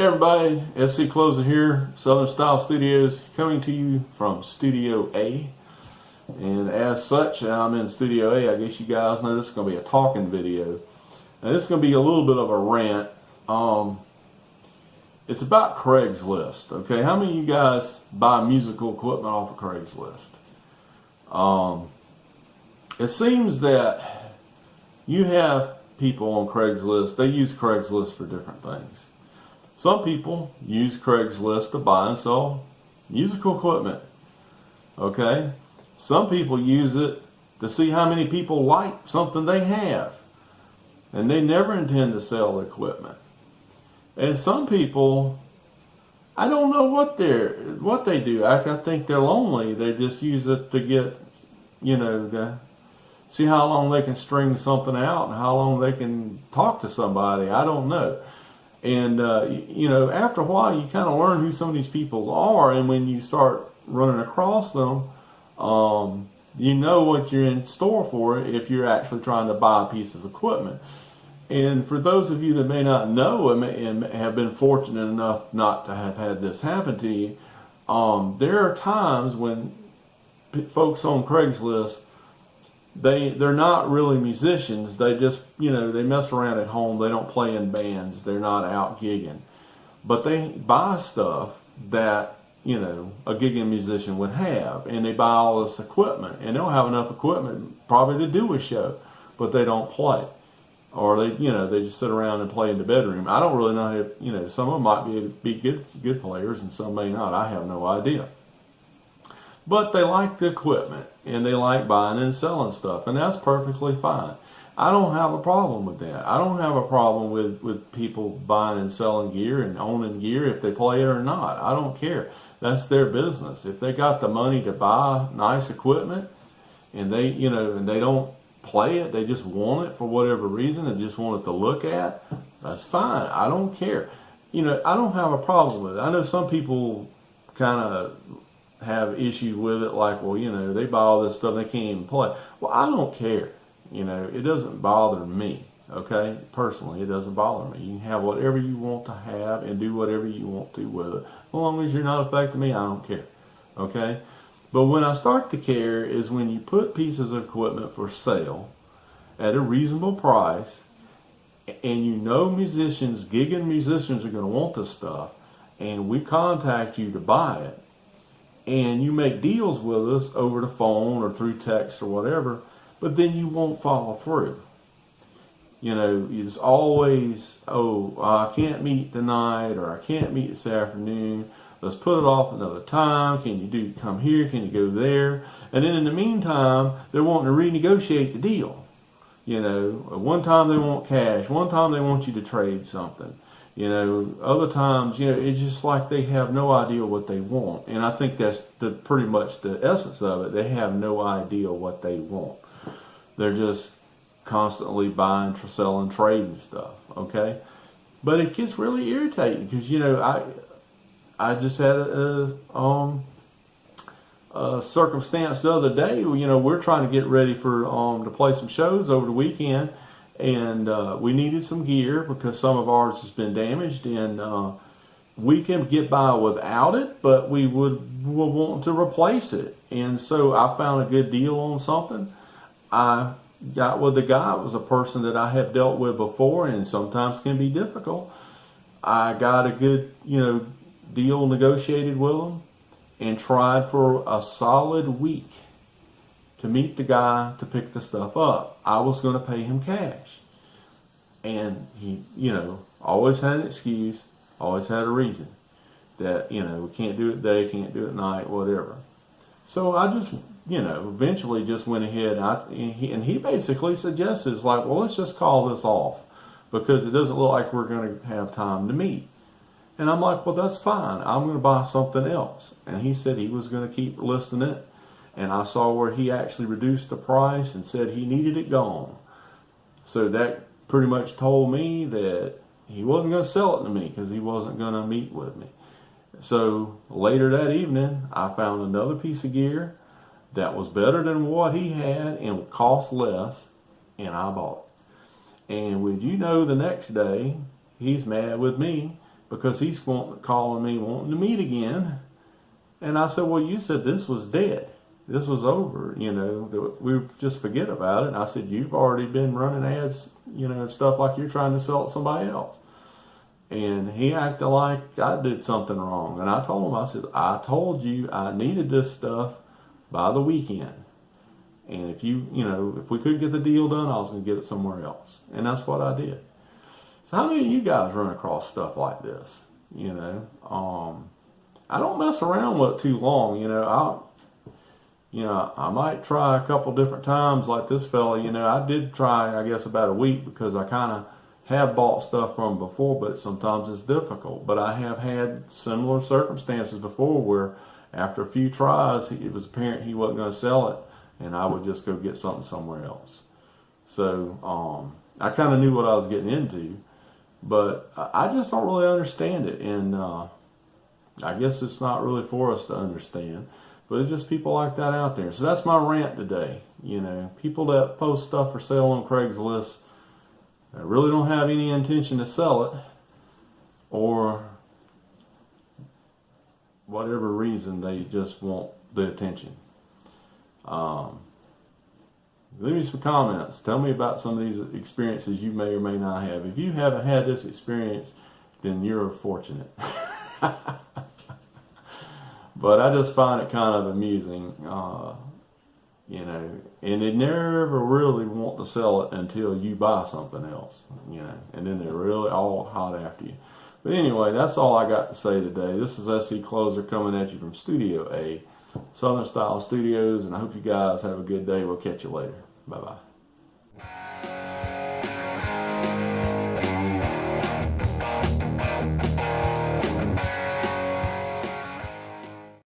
everybody, SC Closer here, Southern Style Studios, coming to you from Studio A. And as such, I'm in Studio A. I guess you guys know this is going to be a talking video. And this is going to be a little bit of a rant. It's about Craigslist, okay? How many of you guys buy musical equipment off of Craigslist? It seems that you have people on Craigslist, they use Craigslist for different things. Some people use Craigslist to buy and sell musical equipment, okay? Some people use it to see how many people like something they have, and they never intend to sell the equipment. And some people, I don't know what they do. I think they're lonely. They just use it to get, to see how long they can string something out and how long they can talk to somebody. I don't know. And, after a while, you kind of learn who some of these people are. And when you start running across them, you know what you're in store for if you're actually trying to buy a piece of equipment. And for those of you that may not know and have been fortunate enough not to have had this happen to you, there are times when folks on Craigslist, they're not really musicians. They just, they mess around at home. They don't play in bands. They're not out gigging. But they buy stuff that, a gigging musician would have. And they buy all this equipment. And they'll have enough equipment probably to do a show. But they don't play. Or they just sit around and play in the bedroom. I don't really know if, some of them might be good players and some may not. I have no idea. But they like the equipment and they like buying and selling stuff, and that's perfectly fine. I don't have a problem with that. I don't have a problem with people buying and selling gear and owning gear if they play it or not. I don't care. That's their business. If they got the money to buy nice equipment and they don't play it, they just want it for whatever reason and just want it to look at, that's fine. I don't care. I don't have a problem with it. I know some people kind of have issues with it, like, well, they buy all this stuff, they can't even play. Well, I don't care. It doesn't bother me, okay? Personally, it doesn't bother me. You can have whatever you want to have and do whatever you want to with it. As long as you're not affecting me, I don't care, okay? But when I start to care is when you put pieces of equipment for sale at a reasonable price, and musicians, gigging musicians are going to want this stuff, and we contact you to buy it, and you make deals with us over the phone or through text or whatever, but then you won't follow through. It's always, I can't meet tonight, or I can't meet this afternoon. Let's put it off another time. Can you come here? Can you go there? And then in the meantime, they're wanting to renegotiate the deal. One time they want cash. One time they want you to trade something. Other times, it's just like they have no idea what they want. And I think that's pretty much the essence of it. They have no idea what they want. They're just constantly buying, selling, trading stuff, okay? But it gets really irritating because, I just had a circumstance the other day. We're trying to get ready for to play some shows over the weekend. And we needed some gear because some of ours has been damaged, and we can get by without it, but we would want to replace it. And so I found a good deal on something. I got with the guy. It was a person that I have dealt with before, and sometimes can be difficult. I got a good, deal negotiated with him, and tried for a solid week to meet the guy to pick the stuff up. I was going to pay him cash. And he, always had an excuse, always had a reason that, we can't do it day, can't do it night, whatever. So I just, eventually just went ahead and he basically suggested, like, well, let's just call this off because it doesn't look like we're going to have time to meet. And I'm like, well, that's fine. I'm going to buy something else. And he said he was going to keep listing it. And I saw where he actually reduced the price and said he needed it gone. So that pretty much told me that he wasn't going to sell it to me because he wasn't going to meet with me. So later that evening, I found another piece of gear that was better than what he had and would cost less, and I bought it. And would you know, the next day, he's mad with me because he's calling me wanting to meet again. And I said, well, you said this was dead. This was over, you know, we just forget about it. And I said, you've already been running ads, you know, stuff like you're trying to sell it to somebody else. And he acted like I did something wrong. And I told him, I said, I told you I needed this stuff by the weekend. And if you know, if we couldn't get the deal done, I was going to get it somewhere else. And that's what I did. So how many of you guys run across stuff like this? You know, I don't mess around with it too long. You know, I might try a couple different times like this fella. You know, I did try, I guess, about a week because I kind of have bought stuff from him before, but sometimes it's difficult. But I have had similar circumstances before where after a few tries, it was apparent he wasn't going to sell it, and I would just go get something somewhere else. So I kind of knew what I was getting into, but I just don't really understand it. And I guess it's not really for us to understand, but it's just people like that out there. So that's my rant today. You know, people that post stuff for sale on Craigslist that really don't have any intention to sell it, or whatever reason, they just want the attention. Leave me some comments. Tell me about some of these experiences you may or may not have. If you haven't had this experience, then you're fortunate. But I just find it kind of amusing, you know, and they never really want to sell it until you buy something else, you know, and then they're really all hot after you. But anyway, that's all I got to say today. This is SC Closer coming at you from Studio A, Southern Style Studios, and I hope you guys have a good day. We'll catch you later. Bye-bye.